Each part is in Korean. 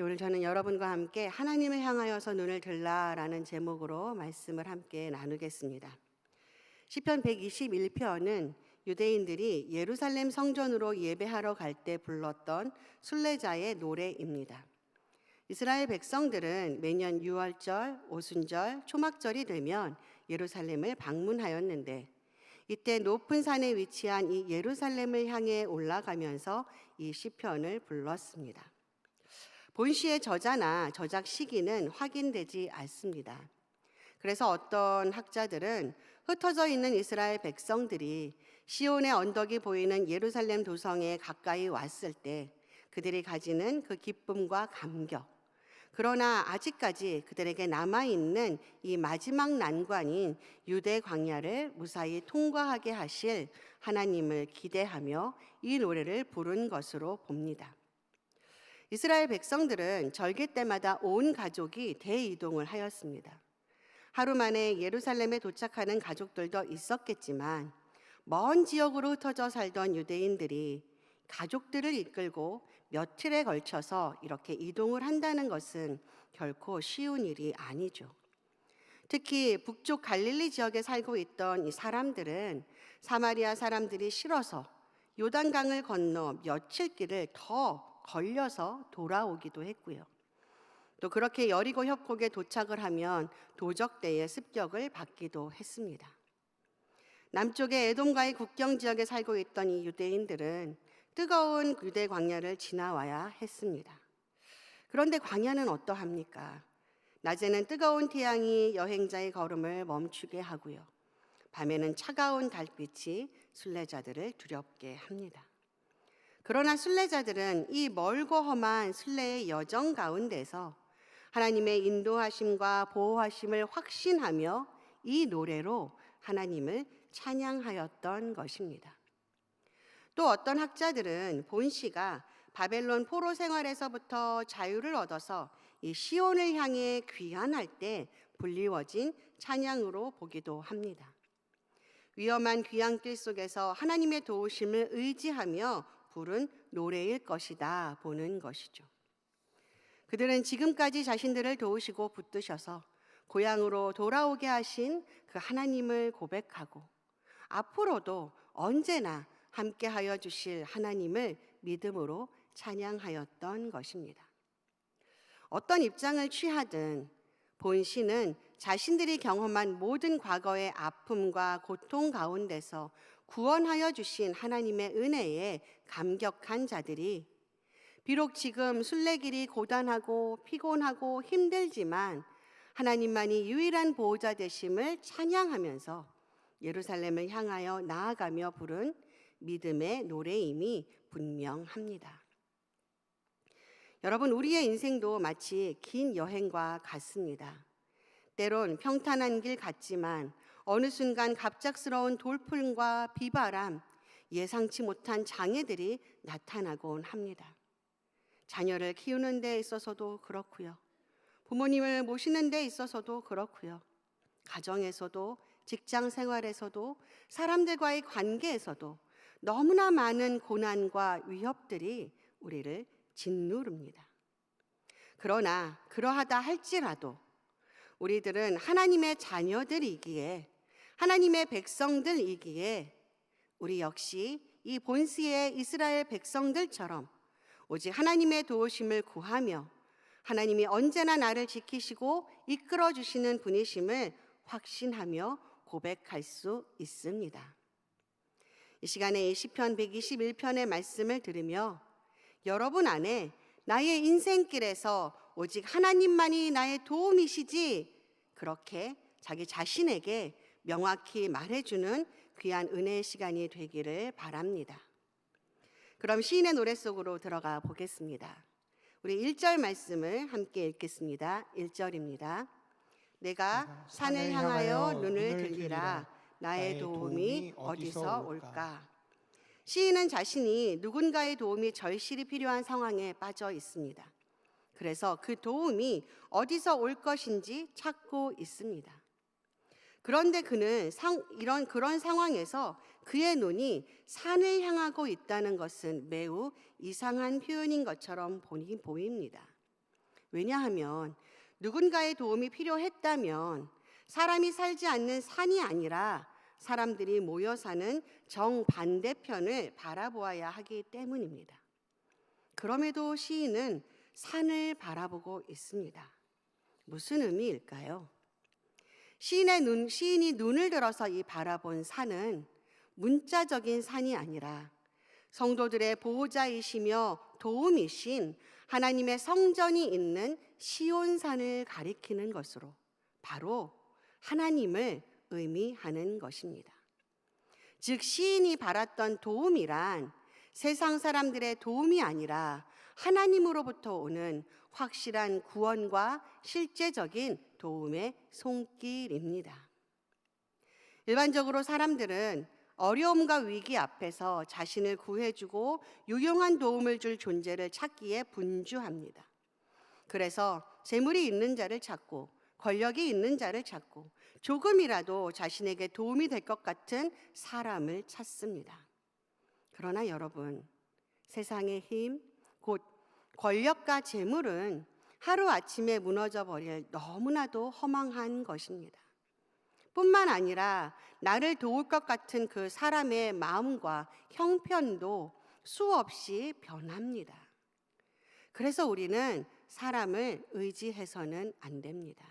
오늘 저는 여러분과 함께 하나님을 향하여서 눈을 들라라는 제목으로 말씀을 함께 나누겠습니다. 시편 121편은 유대인들이 예루살렘 성전으로 예배하러 갈 때 불렀던 순례자의 노래입니다. 이스라엘 백성들은 매년 유월절, 오순절, 초막절이 되면 예루살렘을 방문하였는데 이때 높은 산에 위치한 이 예루살렘을 향해 올라가면서 이 시편을 불렀습니다. 본시의 저자나 저작 시기는 확인되지 않습니다. 그래서 어떤 학자들은 흩어져 있는 이스라엘 백성들이 시온의 언덕이 보이는 예루살렘 도성에 가까이 왔을 때 그들이 가지는 그 기쁨과 감격, 그러나 아직까지 그들에게 남아있는 이 마지막 난관인 유대 광야를 무사히 통과하게 하실 하나님을 기대하며 이 노래를 부른 것으로 봅니다. 이스라엘 백성들은 절기 때마다 온 가족이 대이동을 하였습니다. 하루 만에 예루살렘에 도착하는 가족들도 있었겠지만 먼 지역으로 흩어져 살던 유대인들이 가족들을 이끌고 며칠에 걸쳐서 이렇게 이동을 한다는 것은 결코 쉬운 일이 아니죠. 특히 북쪽 갈릴리 지역에 살고 있던 이 사람들은 사마리아 사람들이 싫어서 요단강을 건너 며칠 길을 더 걸려서 돌아오기도 했고요. 또 그렇게 여리고 협곡에 도착을 하면 도적대의 습격을 받기도 했습니다. 남쪽의 에돔과의 국경 지역에 살고 있던 이 유대인들은 뜨거운 유대 광야를 지나와야 했습니다. 그런데 광야는 어떠합니까? 낮에는 뜨거운 태양이 여행자의 걸음을 멈추게 하고요. 밤에는 차가운 달빛이 순례자들을 두렵게 합니다. 그러나 순례자들은 이 멀고 험한 순례의 여정 가운데서 하나님의 인도하심과 보호하심을 확신하며 이 노래로 하나님을 찬양하였던 것입니다. 또 어떤 학자들은 본시가 바벨론 포로 생활에서부터 자유를 얻어서 이 시온을 향해 귀환할 때 불리워진 찬양으로 보기도 합니다. 위험한 귀향길 속에서 하나님의 도우심을 의지하며 부른 노래일 것이다 보는 것이죠. 그들은 지금까지 자신들을 도우시고 붙드셔서 고향으로 돌아오게 하신 그 하나님을 고백하고 앞으로도 언제나 함께하여 주실 하나님을 믿음으로 찬양하였던 것입니다. 어떤 입장을 취하든 본시는 자신들이 경험한 모든 과거의 아픔과 고통 가운데서 구원하여 주신 하나님의 은혜에 감격한 자들이 비록 지금 순례길이 고단하고 피곤하고 힘들지만 하나님만이 유일한 보호자 되심을 찬양하면서 예루살렘을 향하여 나아가며 부른 믿음의 노래임이 분명합니다. 여러분, 우리의 인생도 마치 긴 여행과 같습니다. 때론 평탄한 길 같지만 어느 순간 갑작스러운 돌풍과 비바람, 예상치 못한 장애들이 나타나곤 합니다. 자녀를 키우는 데 있어서도 그렇고요. 부모님을 모시는 데 있어서도 그렇고요. 가정에서도 직장 생활에서도 사람들과의 관계에서도 너무나 많은 고난과 위협들이 우리를 짓누릅니다. 그러나 그러하다 할지라도 우리들은 하나님의 자녀들이기에 하나님의 백성들이기에 우리 역시 이 본시의 이스라엘 백성들처럼 오직 하나님의 도우심을 구하며 하나님이 언제나 나를 지키시고 이끌어 주시는 분이심을 확신하며 고백할 수 있습니다. 이 시간에 이 시편 121편의 말씀을 들으며 여러분 안에 나의 인생길에서 오직 하나님만이 나의 도움이시지 그렇게 자기 자신에게 명확히 말해주는 귀한 은혜의 시간이 되기를 바랍니다. 그럼 시인의 노래 속으로 들어가 보겠습니다. 우리 1절 말씀을 함께 읽겠습니다. 1절입니다. 내가 산을 향하여 눈을 들리라. 나의 도움이 어디서 올까? 시인은 자신이 누군가의 도움이 절실히 필요한 상황에 빠져 있습니다. 그래서 그 도움이 어디서 올 것인지 찾고 있습니다. 그런데 그는 그런 상황에서 그의 눈이 산을 향하고 있다는 것은 매우 이상한 표현인 것처럼 보입니다. 왜냐하면 누군가의 도움이 필요했다면 사람이 살지 않는 산이 아니라 사람들이 모여 사는 정반대편을 바라보아야 하기 때문입니다. 그럼에도 시인은 산을 바라보고 있습니다. 무슨 의미일까요? 시인이 눈을 들어서 이 바라본 산은 문자적인 산이 아니라 성도들의 보호자이시며 도움이신 하나님의 성전이 있는 시온산을 가리키는 것으로 바로 하나님을 의미하는 것입니다. 즉 시인이 바랐던 도움이란 세상 사람들의 도움이 아니라 하나님으로부터 오는 확실한 구원과 실제적인 도움의 손길입니다. 일반적으로 사람들은 어려움과 위기 앞에서 자신을 구해주고 유용한 도움을 줄 존재를 찾기에 분주합니다. 그래서 재물이 있는 자를 찾고 권력이 있는 자를 찾고 조금이라도 자신에게 도움이 될 것 같은 사람을 찾습니다. 그러나 여러분, 세상의 힘, 곧 권력과 재물은 하루아침에 무너져 버릴 너무나도 허망한 것입니다. 뿐만 아니라 나를 도울 것 같은 그 사람의 마음과 형편도 수없이 변합니다. 그래서 우리는 사람을 의지해서는 안 됩니다.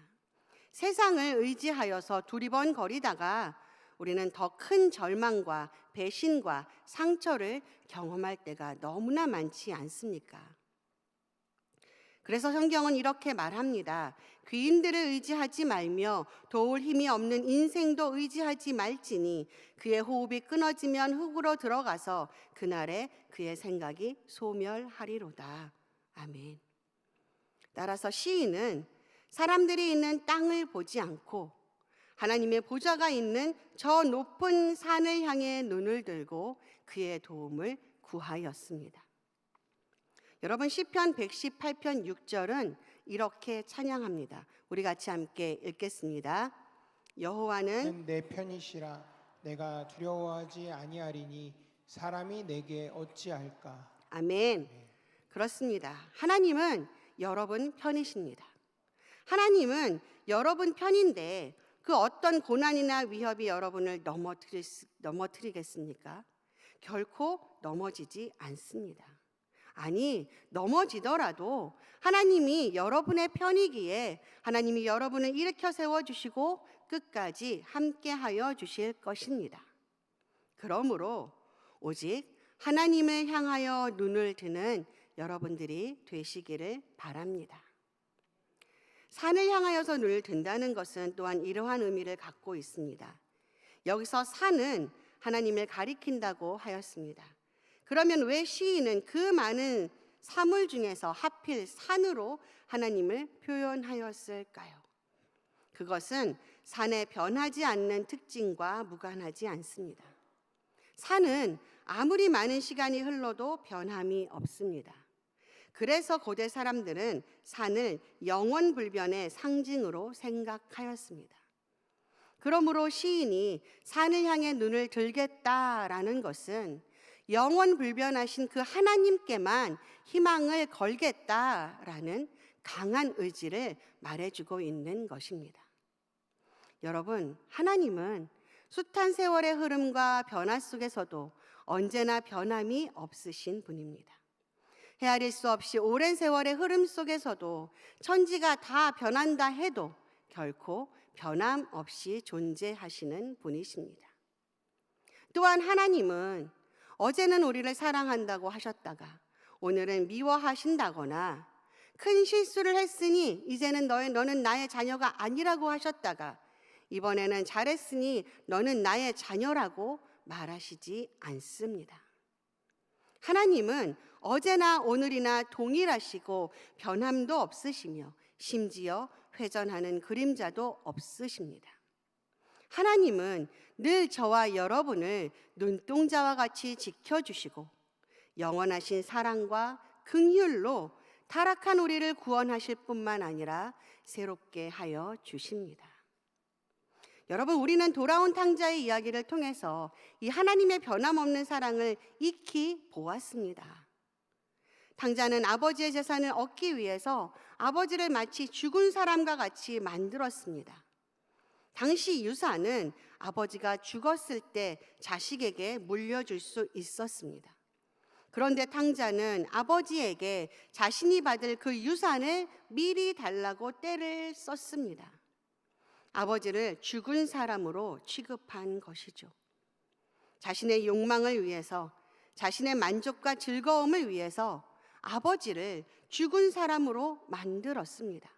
세상을 의지하여서 두리번거리다가 우리는 더 큰 절망과 배신과 상처를 경험할 때가 너무나 많지 않습니까? 그래서 성경은 이렇게 말합니다. 귀인들을 의지하지 말며 도울 힘이 없는 인생도 의지하지 말지니 그의 호흡이 끊어지면 흙으로 들어가서 그날에 그의 생각이 소멸하리로다. 아멘. 따라서 시인은 사람들이 있는 땅을 보지 않고 하나님의 보좌가 있는 저 높은 산을 향해 눈을 들고 그의 도움을 구하였습니다. 여러분, 시편 118편 6절은 이렇게 찬양합니다. 우리 같이 함께 읽겠습니다. 여호와는 내 편이시라. 내가 두려워하지 아니하리니 사람이 내게 어찌할까. 아멘. 그렇습니다. 하나님은 여러분 편이십니다. 하나님은 여러분 편인데 그 어떤 고난이나 위협이 여러분을 넘어뜨리겠습니까? 결코 넘어지지 않습니다. 아니, 넘어지더라도 하나님이 여러분의 편이기에 하나님이 여러분을 일으켜 세워주시고 끝까지 함께하여 주실 것입니다. 그러므로 오직 하나님을 향하여 눈을 드는 여러분들이 되시기를 바랍니다. 산을 향하여서 눈을 든다는 것은 또한 이러한 의미를 갖고 있습니다. 여기서 산은 하나님을 가리킨다고 하였습니다. 그러면 왜 시인은 그 많은 사물 중에서 하필 산으로 하나님을 표현하였을까요? 그것은 산의 변하지 않는 특징과 무관하지 않습니다. 산은 아무리 많은 시간이 흘러도 변함이 없습니다. 그래서 고대 사람들은 산을 영원불변의 상징으로 생각하였습니다. 그러므로 시인이 산을 향해 눈을 들겠다라는 것은 영원불변하신 그 하나님께만 희망을 걸겠다라는 강한 의지를 말해주고 있는 것입니다. 여러분, 하나님은 숱한 세월의 흐름과 변화 속에서도 언제나 변함이 없으신 분입니다. 헤아릴 수 없이 오랜 세월의 흐름 속에서도 천지가 다 변한다 해도 결코 변함 없이 존재하시는 분이십니다. 또한 하나님은 어제는 우리를 사랑한다고 하셨다가 오늘은 미워하신다거나 큰 실수를 했으니 이제는 너는 나의 자녀가 아니라고 하셨다가 이번에는 잘했으니 너는 나의 자녀라고 말하시지 않습니다. 하나님은 어제나 오늘이나 동일하시고 변함도 없으시며 심지어 회전하는 그림자도 없으십니다. 하나님은 늘 저와 여러분을 눈동자와 같이 지켜주시고 영원하신 사랑과 긍휼로 타락한 우리를 구원하실 뿐만 아니라 새롭게 하여 주십니다. 여러분, 우리는 돌아온 탕자의 이야기를 통해서 이 하나님의 변함없는 사랑을 익히 보았습니다. 탕자는 아버지의 재산을 얻기 위해서 아버지를 마치 죽은 사람과 같이 만들었습니다. 당시 유산은 아버지가 죽었을 때 자식에게 물려줄 수 있었습니다. 그런데 탕자는 아버지에게 자신이 받을 그 유산을 미리 달라고 떼를 썼습니다. 아버지를 죽은 사람으로 취급한 것이죠. 자신의 욕망을 위해서, 자신의 만족과 즐거움을 위해서 아버지를 죽은 사람으로 만들었습니다.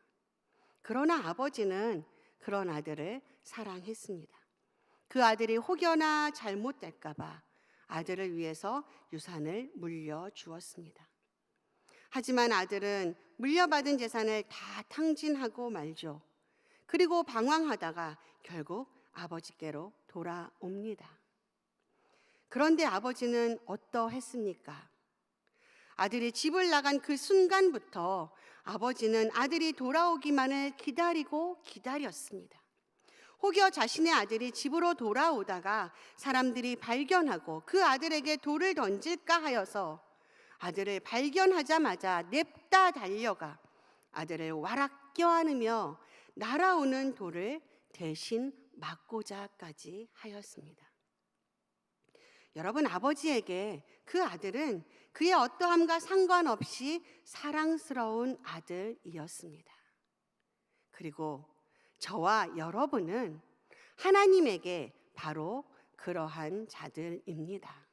그러나 아버지는 그런 아들을 사랑했습니다. 그 아들이 혹여나 잘못될까 봐 아들을 위해서 유산을 물려주었습니다. 하지만 아들은 물려받은 재산을 다 탕진하고 말죠. 그리고 방황하다가 결국 아버지께로 돌아옵니다. 그런데 아버지는 어떠했습니까? 아들이 집을 나간 그 순간부터 아버지는 아들이 돌아오기만을 기다리고 기다렸습니다. 혹여 자신의 아들이 집으로 돌아오다가 사람들이 발견하고 그 아들에게 돌을 던질까 하여서 아들을 발견하자마자 냅다 달려가 아들을 와락 껴안으며 날아오는 돌을 대신 맞고자까지 하였습니다. 여러분, 아버지에게 그 아들은 그의 어떠함과 상관없이 사랑스러운 아들이었습니다. 그리고 저와 여러분은 하나님에게 바로 그러한 자들입니다.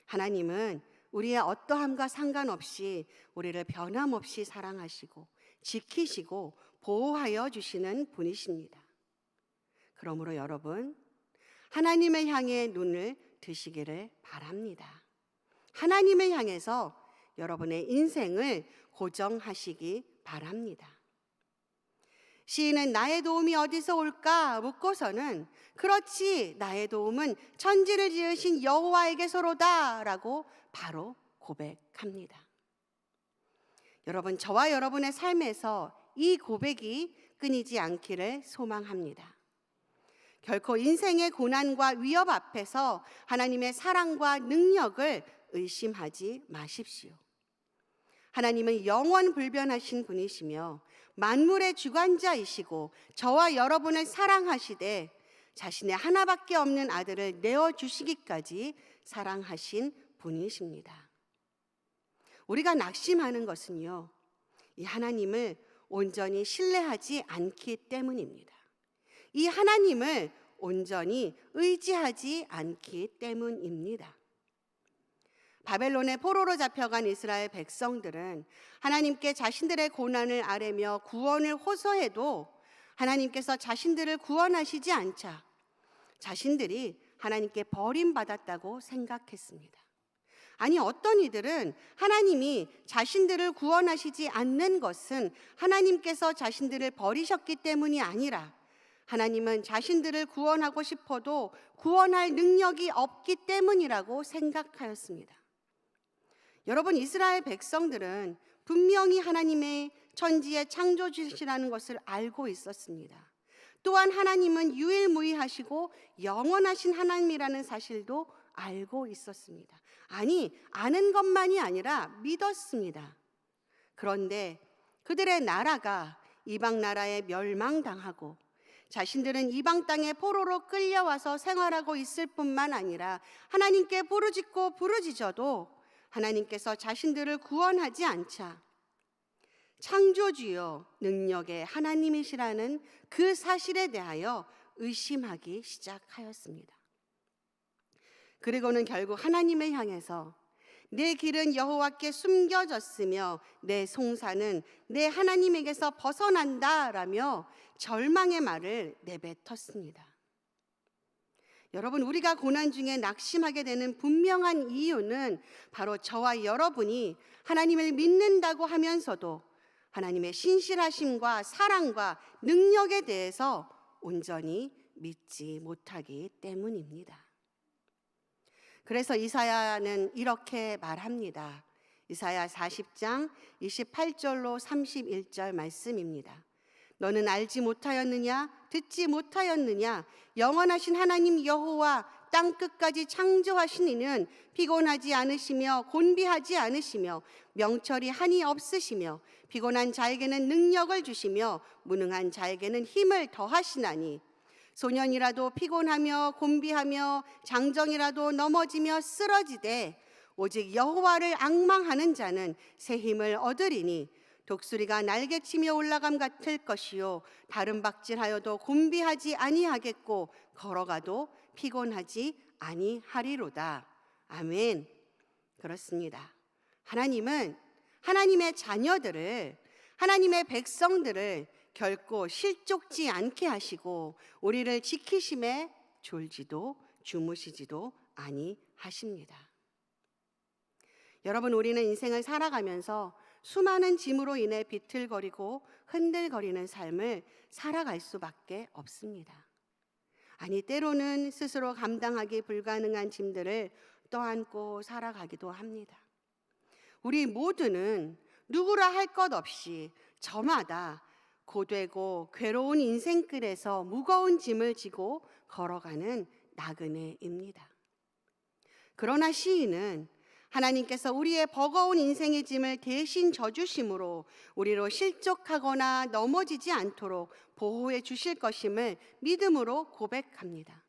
하나님은 우리의 어떠함과 상관없이 우리를 변함없이 사랑하시고 지키시고 보호하여 주시는 분이십니다. 그러므로 여러분, 하나님을 향해 눈을 드시기를 바랍니다. 하나님을 향해서 여러분의 인생을 고정하시기 바랍니다. 시인은 나의 도움이 어디서 올까 묻고서는 그렇지, 나의 도움은 천지를 지으신 여호와에게서로다 라고 바로 고백합니다. 여러분, 저와 여러분의 삶에서 이 고백이 끊이지 않기를 소망합니다. 결코 인생의 고난과 위협 앞에서 하나님의 사랑과 능력을 의심하지 마십시오. 하나님은 영원 불변하신 분이시며 만물의 주관자이시고 저와 여러분을 사랑하시되 자신의 하나밖에 없는 아들을 내어주시기까지 사랑하신 분이십니다. 우리가 낙심하는 것은요, 이 하나님을 온전히 신뢰하지 않기 때문입니다. 이 하나님을 온전히 의지하지 않기 때문입니다. 바벨론의 포로로 잡혀간 이스라엘 백성들은 하나님께 자신들의 고난을 아뢰며 구원을 호소해도 하나님께서 자신들을 구원하시지 않자 자신들이 하나님께 버림받았다고 생각했습니다. 아니, 어떤 이들은 하나님이 자신들을 구원하시지 않는 것은 하나님께서 자신들을 버리셨기 때문이 아니라 하나님은 자신들을 구원하고 싶어도 구원할 능력이 없기 때문이라고 생각하였습니다. 여러분, 이스라엘 백성들은 분명히 하나님의 천지의 창조주시라는 것을 알고 있었습니다. 또한 하나님은 유일무이하시고 영원하신 하나님이라는 사실도 알고 있었습니다. 아니, 아는 것만이 아니라 믿었습니다. 그런데 그들의 나라가 이방 나라에 멸망당하고 자신들은 이방 땅에 포로로 끌려와서 생활하고 있을 뿐만 아니라 하나님께 부르짖고 부르짖어도 하나님께서 자신들을 구원하지 않자 창조주요 능력의 하나님이시라는 그 사실에 대하여 의심하기 시작하였습니다. 그리고는 결국 하나님을 향해서 내 길은 여호와께 숨겨졌으며 내 송사는 내 하나님에게서 벗어난다라며 절망의 말을 내뱉었습니다. 여러분, 우리가 고난 중에 낙심하게 되는 분명한 이유는 바로 저와 여러분이 하나님을 믿는다고 하면서도 하나님의 신실하심과 사랑과 능력에 대해서 온전히 믿지 못하기 때문입니다. 그래서 이사야는 이렇게 말합니다. 이사야 40장 28절로 31절 말씀입니다. 너는 알지 못하였느냐? 듣지 못하였느냐? 영원하신 하나님 여호와 땅 끝까지 창조하신 이는 피곤하지 않으시며 곤비하지 않으시며 명철이 한이 없으시며 피곤한 자에게는 능력을 주시며 무능한 자에게는 힘을 더하시나니 소년이라도 피곤하며 곤비하며 장정이라도 넘어지며 쓰러지되 오직 여호와를 앙망하는 자는 새 힘을 얻으리니 독수리가 날개치며 올라감 같을 것이요 다른 박질하여도 곤비하지 아니하겠고 걸어가도 피곤하지 아니하리로다. 아멘. 그렇습니다. 하나님은 하나님의 자녀들을, 하나님의 백성들을 결코 실족지 않게 하시고 우리를 지키심에 졸지도 주무시지도 아니하십니다. 여러분, 우리는 인생을 살아가면서 수많은 짐으로 인해 비틀거리고 흔들거리는 삶을 살아갈 수밖에 없습니다. 아니, 때로는 스스로 감당하기 불가능한 짐들을 떠안고 살아가기도 합니다. 우리 모두는 누구라 할 것 없이 저마다 고되고 괴로운 인생길에서 무거운 짐을 지고 걸어가는 나그네입니다. 그러나 시인은 하나님께서 우리의 버거운 인생의 짐을 대신 져주심으로 우리로 실족하거나 넘어지지 않도록 보호해 주실 것임을 믿음으로 고백합니다.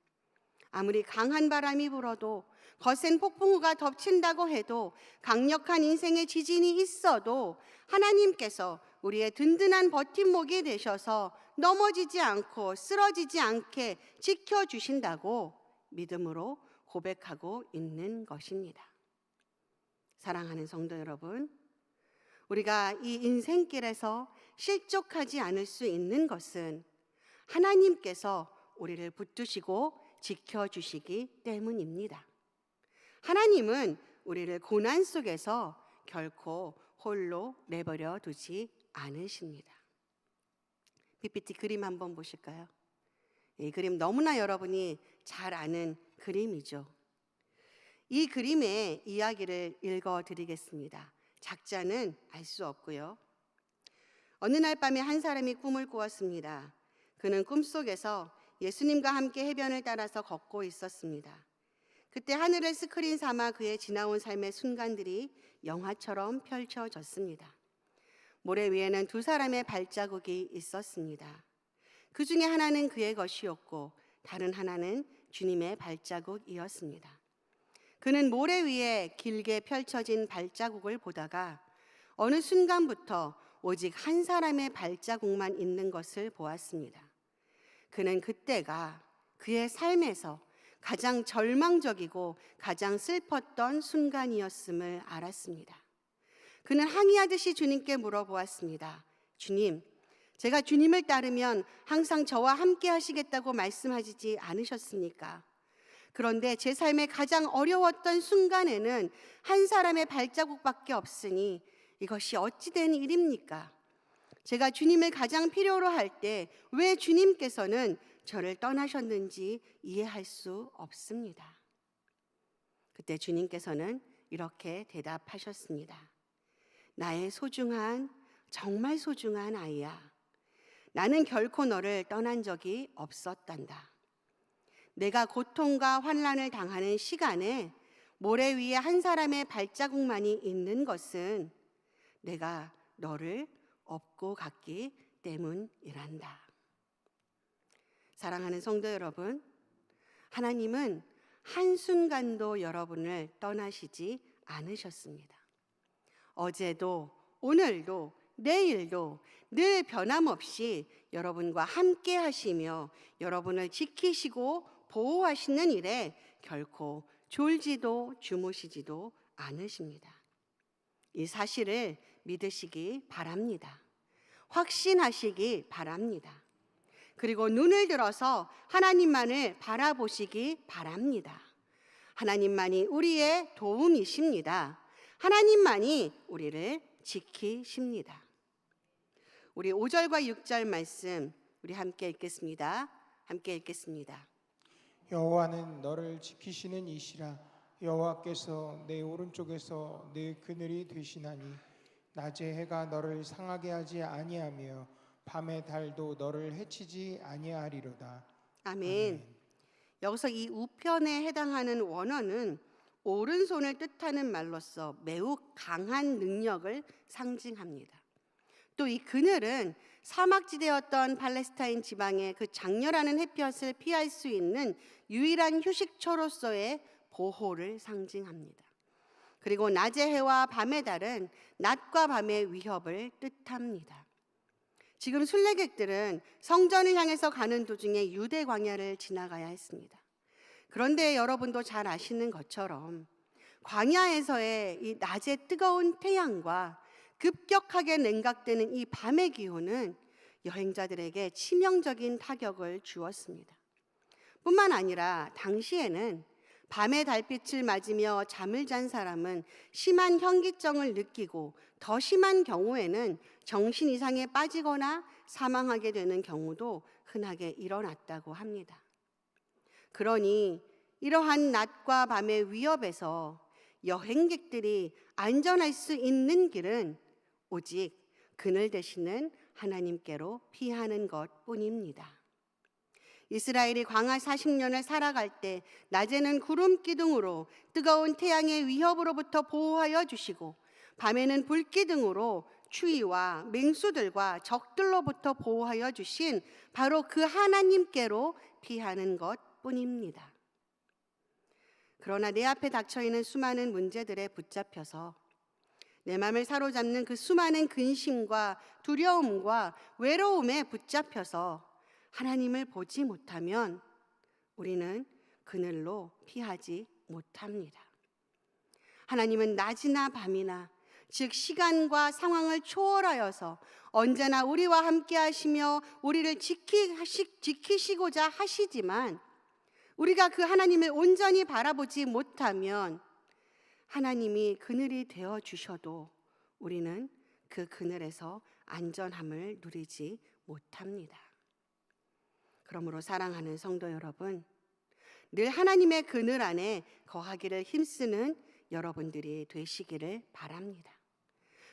아무리 강한 바람이 불어도 거센 폭풍우가 덮친다고 해도 강력한 인생의 지진이 있어도 하나님께서 우리의 든든한 버팀목이 되셔서 넘어지지 않고 쓰러지지 않게 지켜주신다고 믿음으로 고백하고 있는 것입니다. 사랑하는 성도 여러분, 우리가 이 인생길에서 실족하지 않을 수 있는 것은 하나님께서 우리를 붙드시고 지켜주시기 때문입니다. 하나님은 우리를 고난 속에서 결코 홀로 내버려 두지 않으십니다. PPT 그림 한번 보실까요? 이 그림 너무나 여러분이 잘 아는 그림이죠. 이 그림의 이야기를 읽어드리겠습니다. 작자는 알 수 없고요. 어느 날 밤에 한 사람이 꿈을 꾸었습니다. 그는 꿈속에서 예수님과 함께 해변을 따라서 걷고 있었습니다. 그때 하늘을 스크린 삼아 그의 지나온 삶의 순간들이 영화처럼 펼쳐졌습니다. 모래 위에는 두 사람의 발자국이 있었습니다. 그 중에 하나는 그의 것이었고 다른 하나는 주님의 발자국이었습니다. 그는 모래 위에 길게 펼쳐진 발자국을 보다가 어느 순간부터 오직 한 사람의 발자국만 있는 것을 보았습니다. 그는 그때가 그의 삶에서 가장 절망적이고 가장 슬펐던 순간이었음을 알았습니다. 그는 항의하듯이 주님께 물어보았습니다. 주님, 제가 주님을 따르면 항상 저와 함께 하시겠다고 말씀하시지 않으셨습니까? 그런데 제 삶의 가장 어려웠던 순간에는 한 사람의 발자국밖에 없으니 이것이 어찌 된 일입니까? 제가 주님을 가장 필요로 할 때 왜 주님께서는 저를 떠나셨는지 이해할 수 없습니다. 그때 주님께서는 이렇게 대답하셨습니다. 나의 소중한, 정말 소중한 아이야. 나는 결코 너를 떠난 적이 없었단다. 내가 고통과 환난을 당하는 시간에 모래 위에 한 사람의 발자국만이 있는 것은 내가 너를 업고 갔기 때문이란다. 사랑하는 성도 여러분, 하나님은 한순간도 여러분을 떠나시지 않으셨습니다. 어제도 오늘도 내일도 늘 변함없이 여러분과 함께 하시며 여러분을 지키시고 보호하시는 일에 결코 졸지도 주무시지도 않으십니다. 이 사실을 믿으시기 바랍니다. 확신하시기 바랍니다. 그리고 눈을 들어서 하나님만을 바라보시기 바랍니다. 하나님만이 우리의 도움이십니다. 하나님만이 우리를 지키십니다. 우리 5절과 6절 말씀 우리 함께 읽겠습니다. 함께 읽겠습니다. 여호와는 너를 지키시는 이시라. 여호와께서 내 오른쪽에서 내 그늘이 되시나니 낮에 해가 너를 상하게 하지 아니하며 밤의 달도 너를 해치지 아니하리로다. 아멘. 여기서 이 우편에 해당하는 원어는 오른손을 뜻하는 말로서 매우 강한 능력을 상징합니다. 또 이 그늘은 사막지대였던 팔레스타인 지방의 그 장렬하는 햇볕을 피할 수 있는 유일한 휴식처로서의 보호를 상징합니다. 그리고 낮의 해와 밤의 달은 낮과 밤의 위협을 뜻합니다. 지금 순례객들은 성전을 향해서 가는 도중에 유대 광야를 지나가야 했습니다. 그런데 여러분도 잘 아시는 것처럼 광야에서의 이 낮의 뜨거운 태양과 급격하게 냉각되는 이 밤의 기온은 여행자들에게 치명적인 타격을 주었습니다. 뿐만 아니라 당시에는 밤의 달빛을 맞으며 잠을 잔 사람은 심한 현기증을 느끼고 더 심한 경우에는 정신 이상에 빠지거나 사망하게 되는 경우도 흔하게 일어났다고 합니다. 그러니 이러한 낮과 밤의 위협에서 여행객들이 안전할 수 있는 길은 오직 그늘 되시는 하나님께로 피하는 것뿐입니다. 이스라엘이 광야 40년을 살아갈 때 낮에는 구름 기둥으로 뜨거운 태양의 위협으로부터 보호하여 주시고 밤에는 불 기둥으로 추위와 맹수들과 적들로부터 보호하여 주신 바로 그 하나님께로 피하는 것뿐입니다. 그러나 내 앞에 닥쳐 있는 수많은 문제들에 붙잡혀서 내 마음을 사로잡는 그 수많은 근심과 두려움과 외로움에 붙잡혀서 하나님을 보지 못하면 우리는 그늘로 피하지 못합니다. 하나님은 낮이나 밤이나 즉 시간과 상황을 초월하여서 언제나 우리와 함께 하시며 우리를 지키시고자 하시지만 우리가 그 하나님을 온전히 바라보지 못하면 하나님이 그늘이 되어 주셔도 우리는 그 그늘에서 안전함을 누리지 못합니다. 그러므로 사랑하는 성도 여러분, 늘 하나님의 그늘 안에 거하기를 힘쓰는 여러분들이 되시기를 바랍니다.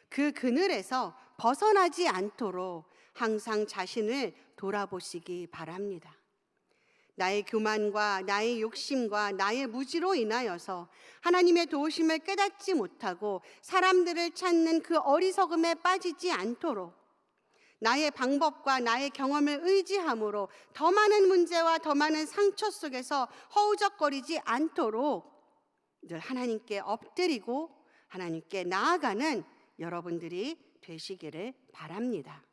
그 그늘에서 벗어나지 않도록 항상 자신을 돌아보시기 바랍니다. 나의 교만과 나의 욕심과 나의 무지로 인하여서 하나님의 도우심을 깨닫지 못하고 사람들을 찾는 그 어리석음에 빠지지 않도록 나의 방법과 나의 경험을 의지함으로 더 많은 문제와 더 많은 상처 속에서 허우적거리지 않도록 늘 하나님께 엎드리고 하나님께 나아가는 여러분들이 되시기를 바랍니다.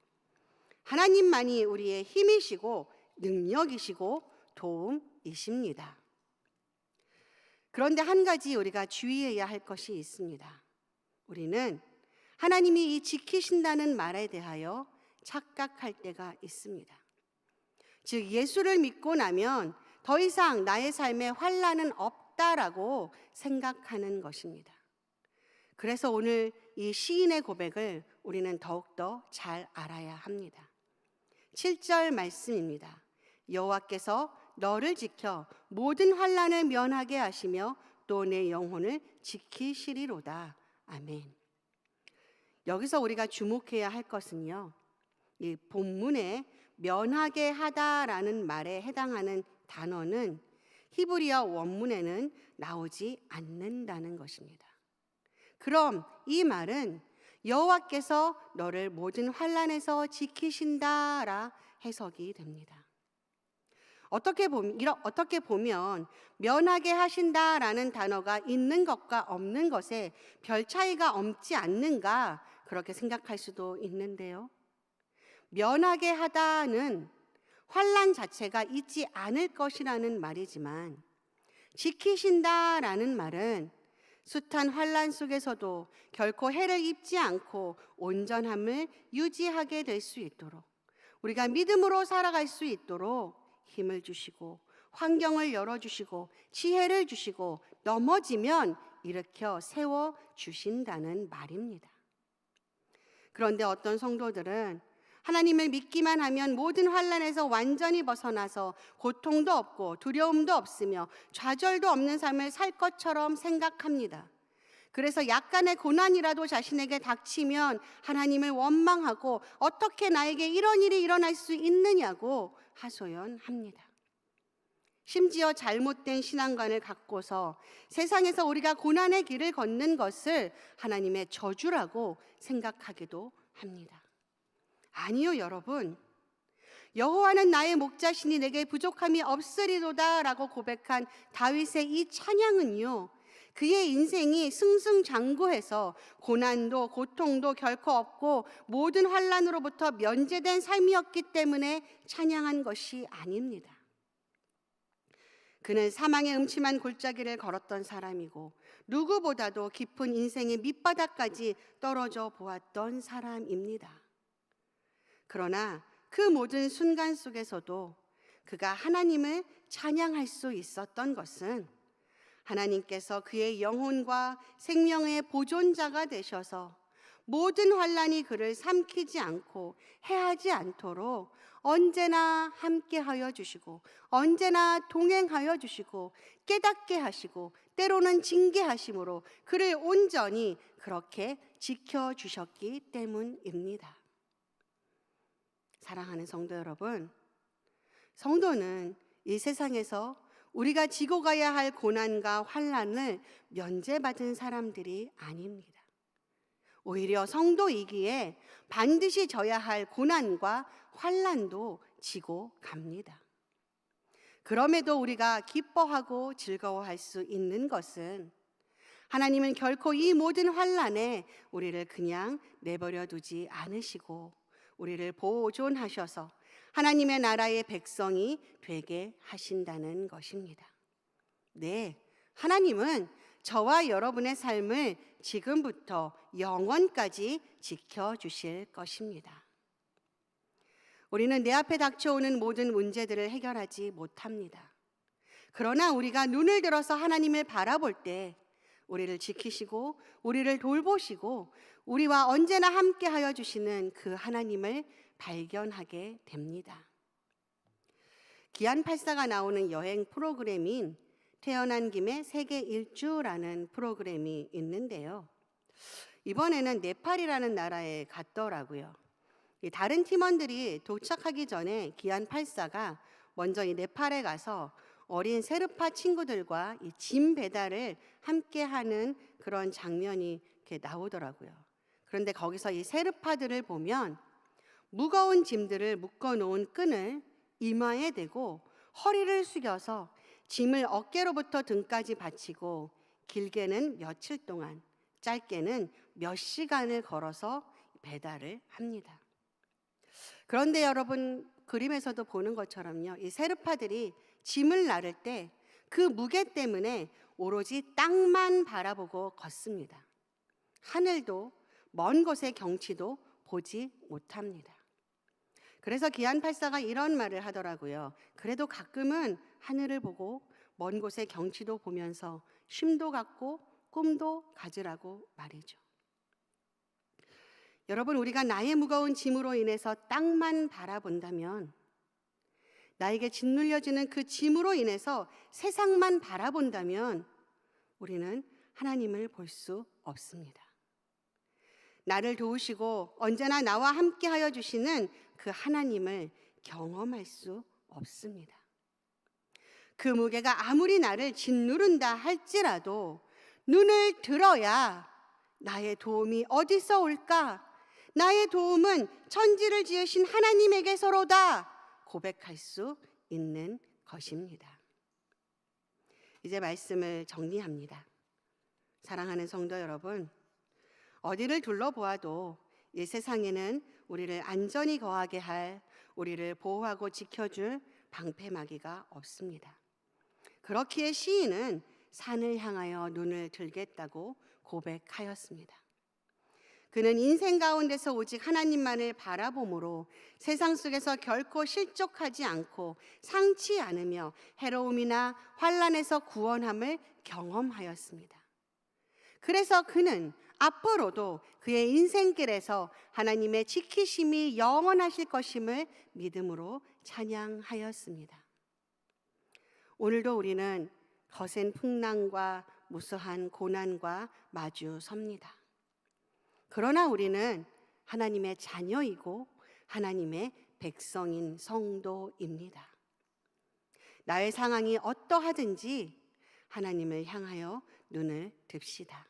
하나님만이 우리의 힘이시고 능력이시고 도움이십니다. 그런데 한 가지 우리가 주의해야 할 것이 있습니다. 우리는 하나님이 이 지키신다는 말에 대하여 착각할 때가 있습니다. 즉 예수를 믿고 나면 더 이상 나의 삶에 환난은 없다라고 생각하는 것입니다. 그래서 오늘 이 시인의 고백을 우리는 더욱더 잘 알아야 합니다. 7절 말씀입니다. 여호와께서 너를 지켜 모든 환난을 면하게 하시며 또 내 영혼을 지키시리로다. 아멘. 여기서 우리가 주목해야 할 것은요, 이 본문에 면하게 하다라는 말에 해당하는 단어는 히브리어 원문에는 나오지 않는다는 것입니다. 그럼 이 말은 여호와께서 너를 모든 환난에서 지키신다라 해석이 됩니다. 어떻게 보면 면하게 하신다라는 단어가 있는 것과 없는 것에 별 차이가 없지 않는가 그렇게 생각할 수도 있는데요. 면하게 하다는 환난 자체가 있지 않을 것이라는 말이지만 지키신다라는 말은 숱한 환난 속에서도 결코 해를 입지 않고 온전함을 유지하게 될 수 있도록 우리가 믿음으로 살아갈 수 있도록 힘을 주시고 환경을 열어주시고 지혜를 주시고 넘어지면 일으켜 세워주신다는 말입니다. 그런데 어떤 성도들은 하나님을 믿기만 하면 모든 환난에서 완전히 벗어나서 고통도 없고 두려움도 없으며 좌절도 없는 삶을 살 것처럼 생각합니다. 그래서 약간의 고난이라도 자신에게 닥치면 하나님을 원망하고 어떻게 나에게 이런 일이 일어날 수 있느냐고 하소연합니다. 심지어 잘못된 신앙관을 갖고서 세상에서 우리가 고난의 길을 걷는 것을 하나님의 저주라고 생각하기도 합니다. 아니요, 여러분. 여호와는 나의 목자시니 내게 부족함이 없으리로다라고 고백한 다윗의 이 찬양은요, 그의 인생이 승승장구해서 고난도 고통도 결코 없고 모든 환난으로부터 면제된 삶이었기 때문에 찬양한 것이 아닙니다. 그는 사망의 음침한 골짜기를 걸었던 사람이고 누구보다도 깊은 인생의 밑바닥까지 떨어져 보았던 사람입니다. 그러나 그 모든 순간 속에서도 그가 하나님을 찬양할 수 있었던 것은 하나님께서 그의 영혼과 생명의 보존자가 되셔서 모든 환난이 그를 삼키지 않고 해하지 않도록 언제나 함께하여 주시고 언제나 동행하여 주시고 깨닫게 하시고 때로는 징계하심으로 그를 온전히 그렇게 지켜주셨기 때문입니다. 사랑하는 성도 여러분, 성도는 이 세상에서 우리가 지고 가야 할 고난과 환난을 면제받은 사람들이 아닙니다. 오히려 성도이기에 반드시 져야 할 고난과 환난도 지고 갑니다. 그럼에도 우리가 기뻐하고 즐거워할 수 있는 것은 하나님은 결코 이 모든 환난에 우리를 그냥 내버려 두지 않으시고 우리를 보존하셔서 하나님의 나라의 백성이 되게 하신다는 것입니다. 네, 하나님은 저와 여러분의 삶을 지금부터 영원까지 지켜주실 것입니다. 우리는 내 앞에 닥쳐오는 모든 문제들을 해결하지 못합니다. 그러나 우리가 눈을 들어서 하나님을 바라볼 때 우리를 지키시고 우리를 돌보시고 우리와 언제나 함께하여 주시는 그 하나님을 발견하게 됩니다. 기안84가 나오는 여행 프로그램인 태어난 김에 세계 일주라는 프로그램이 있는데요. 이번에는 네팔이라는 나라에 갔더라고요. 다른 팀원들이 도착하기 전에 기안84가 먼저 이 네팔에 가서 어린 세르파 친구들과 이 짐 배달을 함께 하는 그런 장면이 이렇게 나오더라고요. 그런데 거기서 이 세르파들을 보면 무거운 짐들을 묶어놓은 끈을 이마에 대고 허리를 숙여서 짐을 어깨로부터 등까지 받치고 길게는 며칠 동안, 짧게는 몇 시간을 걸어서 배달을 합니다. 그런데 여러분, 그림에서도 보는 것처럼요, 이 세르파들이 짐을 나를 때 그 무게 때문에 오로지 땅만 바라보고 걷습니다. 하늘도 먼 곳의 경치도 보지 못합니다. 그래서 기안84가 이런 말을 하더라고요. 그래도 가끔은 하늘을 보고 먼 곳의 경치도 보면서 쉼도 갖고 꿈도 가지라고 말이죠. 여러분, 우리가 나의 무거운 짐으로 인해서 땅만 바라본다면, 나에게 짓눌려지는 그 짐으로 인해서 세상만 바라본다면 우리는 하나님을 볼 수 없습니다. 나를 도우시고 언제나 나와 함께하여 주시는 그 하나님을 경험할 수 없습니다. 그 무게가 아무리 나를 짓누른다 할지라도 눈을 들어야 나의 도움이 어디서 올까? 나의 도움은 천지를 지으신 하나님에게서로다 고백할 수 있는 것입니다. 이제 말씀을 정리합니다. 사랑하는 성도 여러분, 어디를 둘러보아도 이 세상에는 우리를 안전히 거하게 할, 우리를 보호하고 지켜줄 방패막이가 없습니다. 그렇기에 시인은 산을 향하여 눈을 들겠다고 고백하였습니다. 그는 인생 가운데서 오직 하나님만을 바라봄으로 세상 속에서 결코 실족하지 않고 상치 않으며 해로움이나 환난에서 구원함을 경험하였습니다. 그래서 그는 앞으로도 그의 인생길에서 하나님의 지키심이 영원하실 것임을 믿음으로 찬양하였습니다. 오늘도 우리는 거센 풍랑과 무수한 고난과 마주 섭니다. 그러나 우리는 하나님의 자녀이고 하나님의 백성인 성도입니다. 나의 상황이 어떠하든지 하나님을 향하여 눈을 듭시다.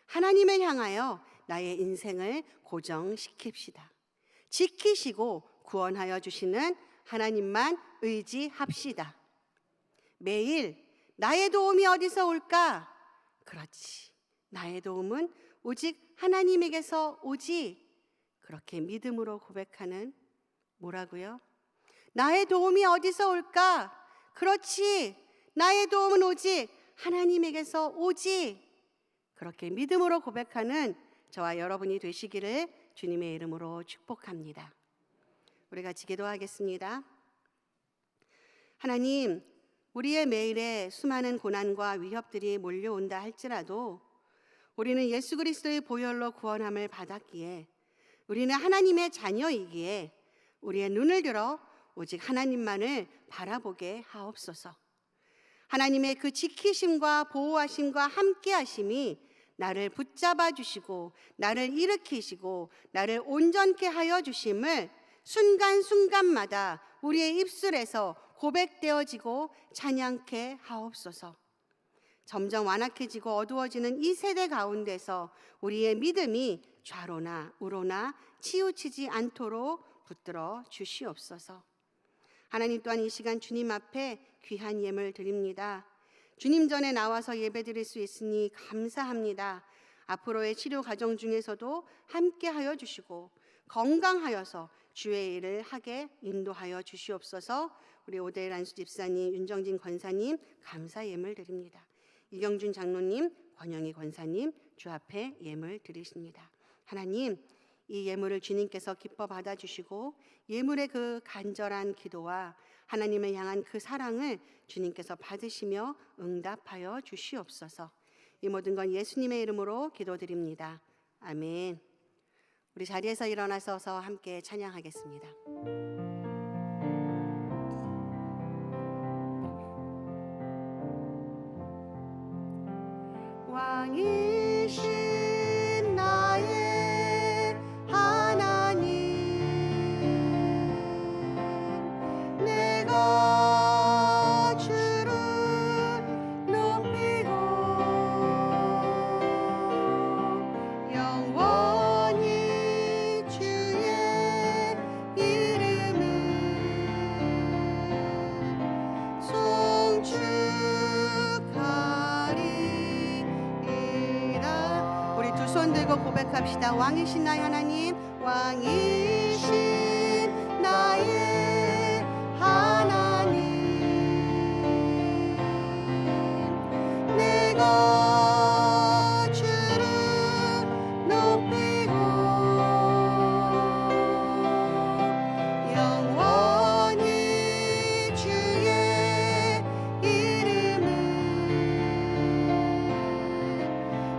하나님을 향하여 나의 인생을 고정시킵시다. 지키시고 구원하여 주시는 하나님만 의지합시다. 매일 나의 도움이 어디서 올까? 그렇지. 나의 도움은 오직 하나님에게서 오지. 그렇게 믿음으로 고백하는, 뭐라고요? 나의 도움이 어디서 올까? 그렇지. 나의 도움은 오직 하나님에게서 오지. 그렇게 믿음으로 고백하는 저와 여러분이 되시기를 주님의 이름으로 축복합니다. 우리 같이 기도하겠습니다. 하나님, 우리의 매일에 수많은 고난과 위협들이 몰려온다 할지라도 우리는 예수 그리스도의 보혈로 구원함을 받았기에, 우리는 하나님의 자녀이기에 우리의 눈을 들어 오직 하나님만을 바라보게 하옵소서. 하나님의 그 지키심과 보호하심과 함께하심이 나를 붙잡아 주시고 나를 일으키시고 나를 온전케 하여 주심을 순간순간마다 우리의 입술에서 고백되어지고 찬양케 하옵소서. 점점 완악해지고 어두워지는 이 세대 가운데서 우리의 믿음이 좌로나 우로나 치우치지 않도록 붙들어 주시옵소서. 하나님, 또한 이 시간 주님 앞에 귀한 예물 드립니다. 주님 전에 나와서 예배드릴 수 있으니 감사합니다. 앞으로의 치료 과정 중에서도 함께하여 주시고 건강하여서 주의 일을 하게 인도하여 주시옵소서. 우리 오대일 안수 집사님, 윤정진 권사님 감사 예물 드립니다. 이경준 장로님, 권영희 권사님 주 앞에 예물 드리십니다. 하나님, 이 예물을 주님께서 기뻐 받아주시고 예물의 그 간절한 기도와 하나님을 향한 그 사랑을 주님께서 받으시며 응답하여 주시옵소서. 이 모든 건 예수님의 이름으로 기도드립니다. 아멘. 우리 자리에서 일어나서서 함께 찬양하겠습니다. 왕이신 나의 하나님, 내가 주를 높이고 영원히 주의 이름을 송축하리이다. 우리 두 손 들고 고백합시다. 왕이신 나의 하나님, 왕이신 나의 하나님, 내가 주를 높이고 영원히 주의 이름을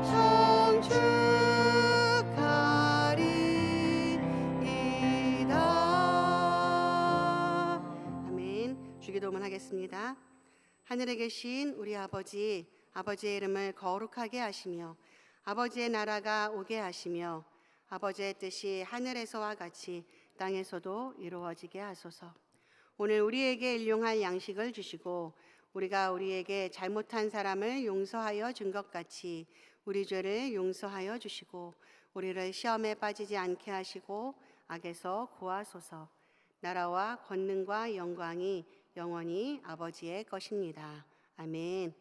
송축하리이다. 아멘. 주기도문 하겠습니다. 하늘에 계신 우리 아버지, 아버지의 이름을 거룩하게 하시며 아버지의 나라가 오게 하시며 아버지의 뜻이 하늘에서와 같이 땅에서도 이루어지게 하소서. 오늘 우리에게 일용할 양식을 주시고 우리가 우리에게 잘못한 사람을 용서하여 준 것 같이 우리 죄를 용서하여 주시고 우리를 시험에 빠지지 않게 하시고 악에서 구하소서. 나라와 권능과 영광이 영원히 아버지의 것입니다. 아멘.